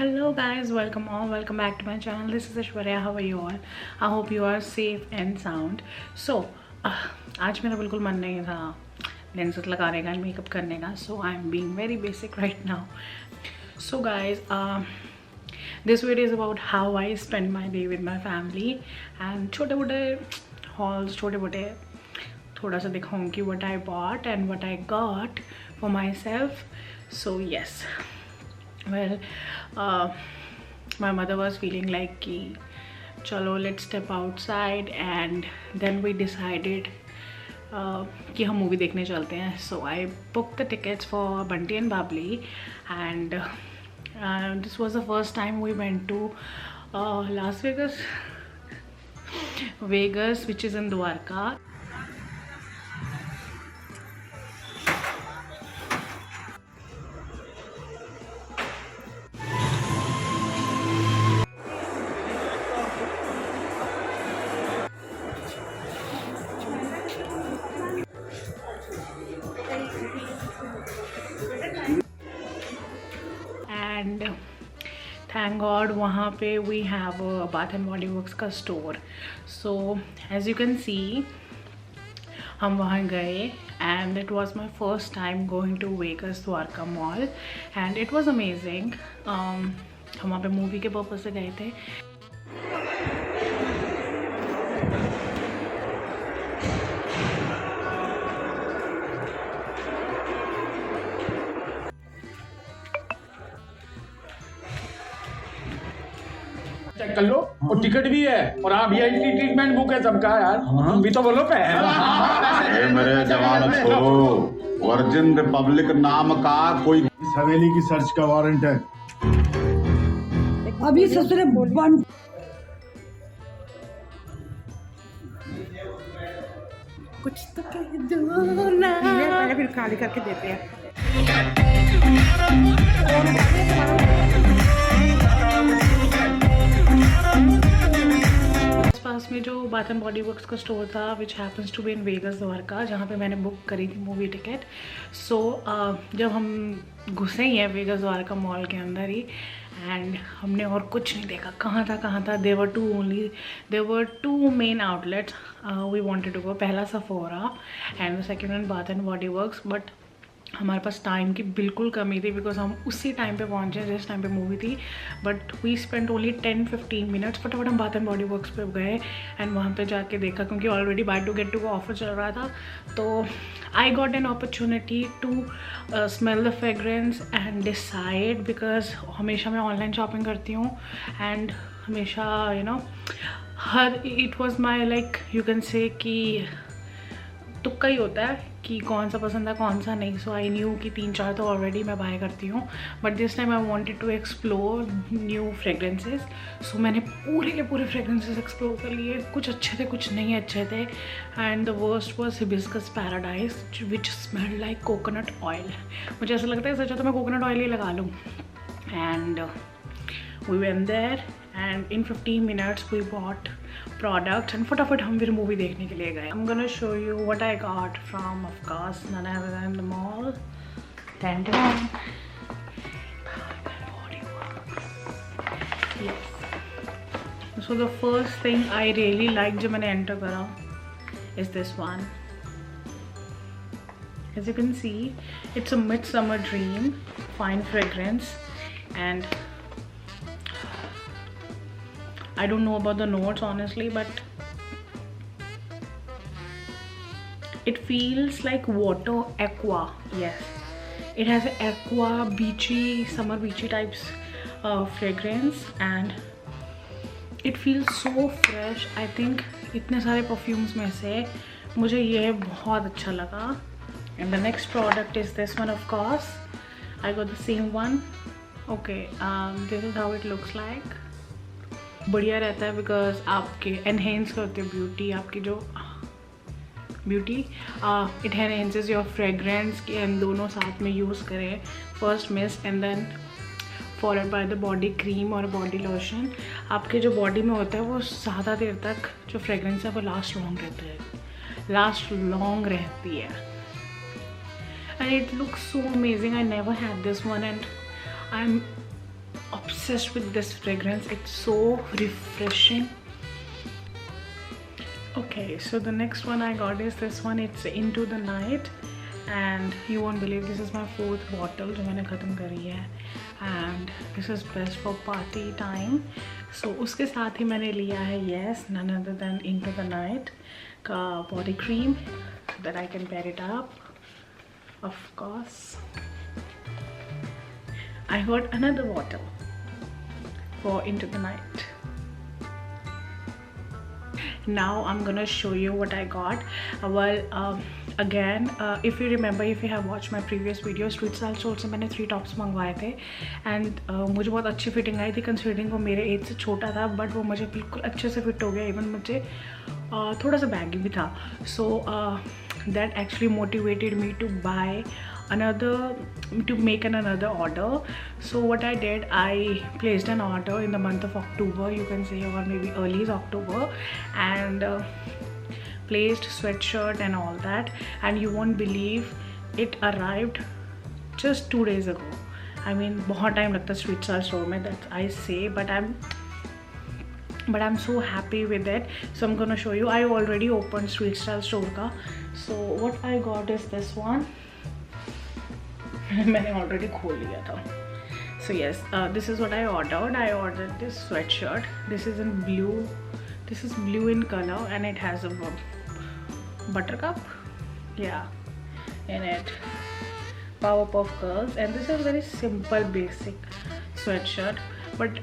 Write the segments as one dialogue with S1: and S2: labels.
S1: Hello guys, welcome back to my channel. This is Aishwarya. How are you all? I hope you are safe and sound. So आज मेरा बिल्कुल मन नहीं था lenses लगाने का, मेकअप करने का, so I'm being very basic right now. So guys, this video is about how I spend my day with my family and छोटे मोटे hauls, छोटे मोटे थोड़ा सा दिखाऊंगी what I bought and what I got for myself. So yes. Well, my mother was feeling like कि चलो let's step outside and then we decided कि हम मूवी देखने चलते हैं. So I booked the tickets for Bunty and Babli and this was the first time we went to Las Vegas, which is in Dwarka. And thank God वहाँ पे we have a Bath and Body Works का store. So as you can see हम वहाँ गए and it was my first time going to Vegas Dwarka Mall and it was amazing. हम वहाँ पे movie के पर्पस से गए थे.
S2: चेक कर लो और टिकट भी है और हाँ वीआईपी ट्रीटमेंट बुक है सबका यार. तुम भी तो बोलो
S3: अरे मेरे जवान छोड़ो. वर्जिन रिपब्लिक नाम का कोई
S4: इस हवेली की सर्च का वारंट है.
S5: अभी ससुरे बन
S1: कुछ तो कह दो ना.
S5: पहले फिर खाली करके देते हैं.
S1: पास में जो बाथ एंड बॉडी वर्क्स का स्टोर था which happens to be in Vegas Dwarka, जहाँ पे मैंने बुक करी थी मूवी टिकट. सो जब हम घुसे ही हैं वेगस द्वारका मॉल के अंदर ही एंड हमने और कुछ नहीं देखा. कहाँ था. There were two main outlets we wanted to go. पहला Sephora and second one bath and body works. But हमारे पास टाइम की बिल्कुल कमी थी बिकॉज हम उसी टाइम पे पहुंचे जिस टाइम पे मूवी थी. But we spend only 10-15 minutes. फटाफट हम बाथ एंड बॉडी वर्क्स पे गए एंड वहाँ पे जाके देखा क्योंकि already buy two get two का ऑफर चल रहा था. तो I got an opportunity to smell the fragrance and decide because हमेशा मैं ऑनलाइन शॉपिंग करती हूँ एंड हमेशा हर it was my like you can say कि तुक्का ही होता है कि कौन सा पसंद है कौन सा नहीं. सो आई न्यू कि 3-4 तो ऑलरेडी मैं बाय करती हूँ but this time I wanted to explore new fragrances. So मैंने पूरे के पूरे फ्रेगरेंसेस एक्सप्लोर कर लिए. कुछ अच्छे थे कुछ नहीं अच्छे थे and the worst was hibiscus paradise which smelled like coconut oil. मुझे ऐसा लगता है सोचा तो मैं कोकोनट ऑयल ही लगा लूँ. And we went there and in 15 minutes we bought products and फटाफट हम फिर मूवी देखने के लिए गए. I'm gonna show you what I got from, of course, none other than the mall. Yes. So the first thing I really liked जब मैंने enter करा is this one. As you can see, it's a Midsummer Dream fine fragrance and I don't know about the notes honestly, but it feels like water aqua. Yes, it has an aqua beachy, summer beachy types fragrance and it feels so fresh. I think इतने सारे perfumes में से मुझे ये बहुत अच्छा लगा. And the next product is this one, of course. I got the same one. Okay, this is how it looks like. बढ़िया रहता है बिकॉज आपके एनहेंस करते हो ब्यूटी, आपकी जो beauty it enhances your fragrance के एंड दोनों साथ में यूज़ करें. First mist and then followed by the body cream और बॉडी लोशन. आपके जो बॉडी में होता है वो ज़्यादा देर तक जो फ्रेगरेंस है वो लास्ट लॉन्ग रहती है. And it looks so amazing. I never had this one and I am obsessed with this fragrance. It's so refreshing. Okay, so the next one I got is this one. It's Into the Night, and you won't believe this is my 4th bottle जो मैंने ख़त्म करी है, and this is best for party time. So उसके साथ ही मैंने लिया है yes none other than Into the Night का body cream so that I can pair it up. Of course I got another bottle for Into the Night. Now I'm gonna show you what I got. Well, again, if you remember, if you have watched my previous video, street style store से मैंने 3 tops मंगवाए थे, and मुझे बहुत अच्छी fitting आई थी considering वो मेरे एज से छोटा था, बट वो मुझे बिल्कुल अच्छे से फिट हो गया. इवन मुझे थोड़ा सा बैगी भी था. So that actually motivated me to buy to make another order. So what I did, I placed an order in the month of October, you can say, or maybe early October, and placed sweatshirt and all that, and you won't believe it arrived just 2 days ago. I mean बहुत time लगता है street style store में, that I say, but I'm so happy with it. So I'm gonna show you. I already opened street style store का. So what I got is this one. मैंने already खोल लिया था. So yes, this is what I ordered. I ordered this sweatshirt. This is in blue. This is blue in color, and it has a buttercup, yeah, in it. Powerpuff Girls, and this is very simple, basic sweatshirt. But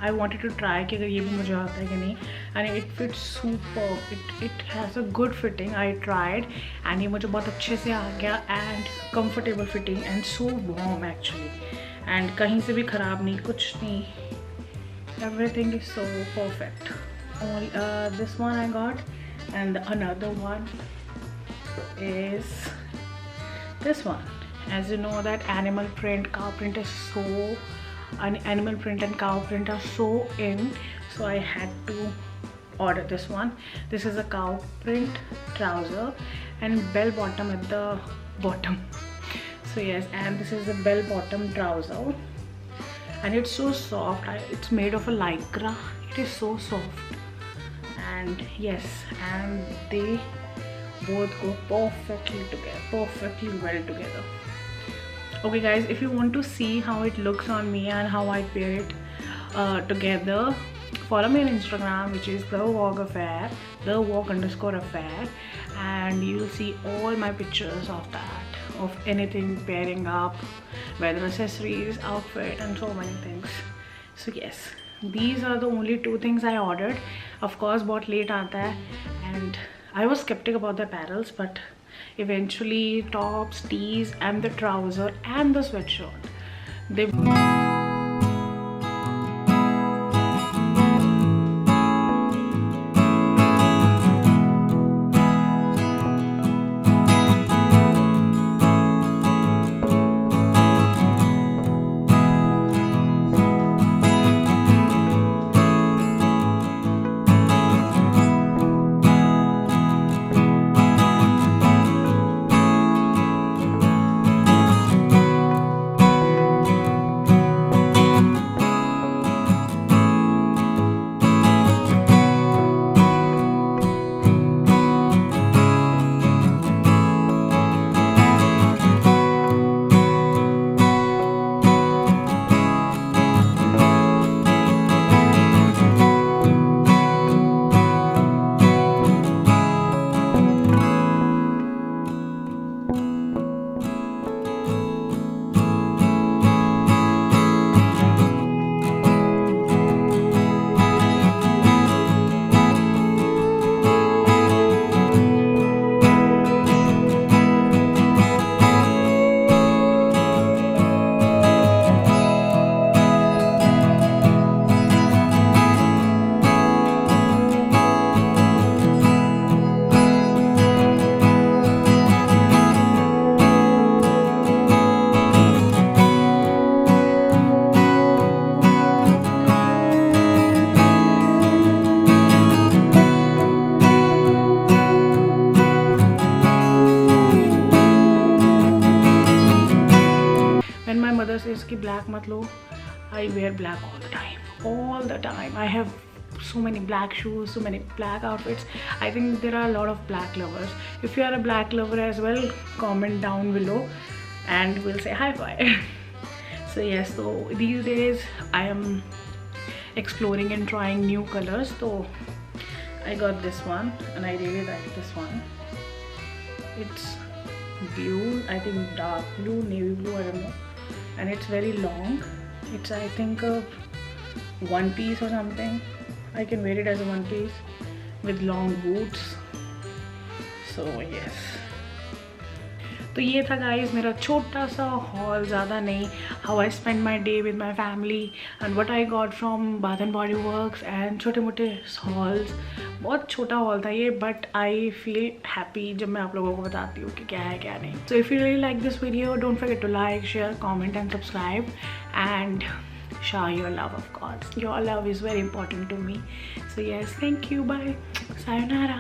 S1: I wanted to try कि अगर ये भी मुझे आता है कि नहीं, and it fits superb. It has a good fitting. I tried, and ये मुझे बहुत अच्छे से आ गया, and comfortable fitting and so warm actually. And कहीं से भी ख़राब नहीं, कुछ नहीं. Everything is so perfect. This one I got, and another one is this one. As you know that animal print, cow print is so. Animal print and cow print are so in, so I had to order this one. This is a cow print trouser and bell bottom at the bottom. So yes, and this is a bell bottom trouser, and it's so soft. It's made of a lycra. It is so soft, and yes, and they both go perfectly together, perfectly well together. Okay guys, if you want to see how it looks on me and how I pair it together, follow me on Instagram, which is thewalkaffair, thewalk_affair, and you'll see all my pictures of that, of anything pairing up, whether accessories, outfit, and so many things. So yes, these are the only 2 things I ordered. Of course बहुत late आता है, and I was skeptic about the apparels, but eventually tops, tees, and the trouser and the sweatshirt, they black मत लो, I wear black all the time. All the time. I have so many black shoes, so many black outfits. I think there are a lot of black lovers. If you are a black lover as well, comment down below and we'll say high five. So yes, so these days I am exploring and trying new colors. So I got this one and I really like this one. It's blue, I think dark blue, navy blue, I don't know, and it's very long. It's, I think, a one piece or something. I can wear it as a one piece with long boots. So yes, तो ये था guys मेरा छोटा सा hall, ज़्यादा नहीं. How I spend my day with my family and what I got from bath and body works and छोटे मोटे हॉल्स. बहुत छोटा हॉल था ये, बट आई फील हैप्पी जब मैं आप लोगों को बताती हूँ कि क्या है क्या नहीं. So if you really like this video, don't forget to like, share, comment and subscribe and show your love, of course. Your love is very important to me. So yes, thank you, bye, sayonara.